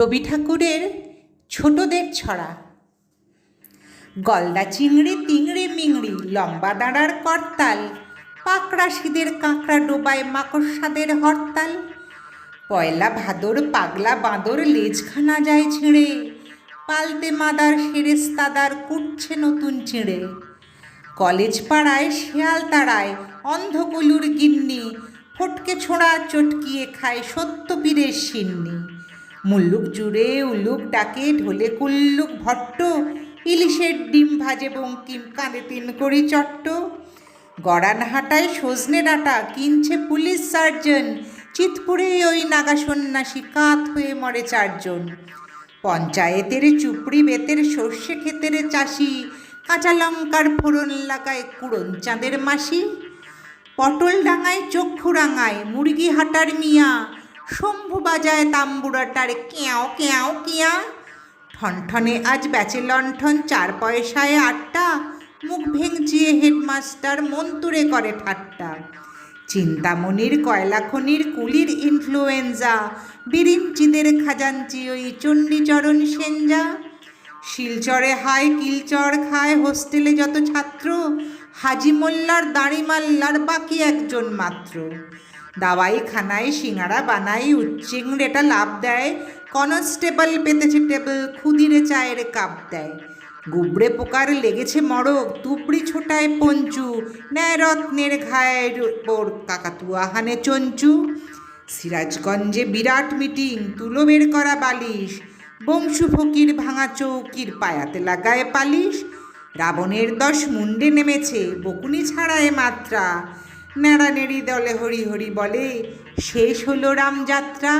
রবি ঠাকুরের ছোটদের ছড়া। গলদা চিংড়ি তিংড়ি মিংড়ি, লম্বা দাঁড়ার করতাল, পাকড়া শীদের কাঁকড়া ডোবায় মাকড়সাদের হরতাল। পয়লা ভাদর পাগলা বাঁদর লেজখানা যায় ছিঁড়ে, পালতে মাদার সেরেস্তাদার কুটছে নতুন চিঁড়ে। কলেজ পাড়ায় শেয়াল তাড়ায় অন্ধকলুর গিন্নি, ফটকে ছোঁড়া চটকিয়ে খায় সত্যপীরের সিন্নি। মুল্লুক জুড়ে উল্লুক ডাকে ঢোলে কুল্লুক ভট্ট, ইলিশের ডিম ভাজে বঙ্কিম কাঁদে তিন কড়ি চট্ট। গড়ানহাটায় সজনে ডাঁটা কিনছে পুলিশ সার্জন, চিতপুরে ওই নাগা সন্ন্যাসী কাত হয়ে মরে চারজন। পঞ্চায়েতের চুপড়ি বেতের সর্ষে ক্ষেতের চাষি, কাঁচা লঙ্কার ফোড়ন লাগায় কুড়ন চাঁদের মাসি। পটল ডাঙায় চক্ষু রাঙায় মুরগি হাটার মিয়া, শম্ভু বাজায় তাম্বুরাটার কেয়াও কেয়াও কিয়া। ঠনঠনে আজ ব্যাচে লণ্ঠন 4 পয়সায় 8টা, মুখ ভেঙচিয়ে হেডমাস্টার মন্তুরে করে ঠাট্টা। চিন্তামণির কয়লা খনির কুলির ইনফ্লুয়েঞ্জা, বিরিঞ্চিদের খাজাঞ্চি ওই চণ্ডীচরণ সেনজা। শিলচরে হায় কিলচর খায় হোস্টেলে যত ছাত্র, হাজি মোল্লার দাঁড়িমাল্লার বাকি একজন মাত্র। দাওয়াইখানায় সিঙাড়া বানাই উচ্চিংড়েটা লাভ দেয়, কনস্টেবল পেতেছে টেবল ক্ষুদিরে চায়ের কাপ দেয়। গুবড়ে পোকার লেগেছে মড়ক তুবড়ি ছোটায় পঞ্চু, ন্যায় রত্নের ঘায়ের ওপর কাকাতুয়া হানে চঞ্চু। সিরাজগঞ্জে বিরাট মিটিং তুলো বের করা বালিশ, বংশু ফকির ভাঙা চৌকির পায়াতে লাগায় পালিশ। রাবণের 10 মুন্ডে নেমেছে বকুনি ছাড়ায় মাত্রা, নেড়ানেড়ি দলে হরি হরি বলে শেষ হলো রামযাত্রা।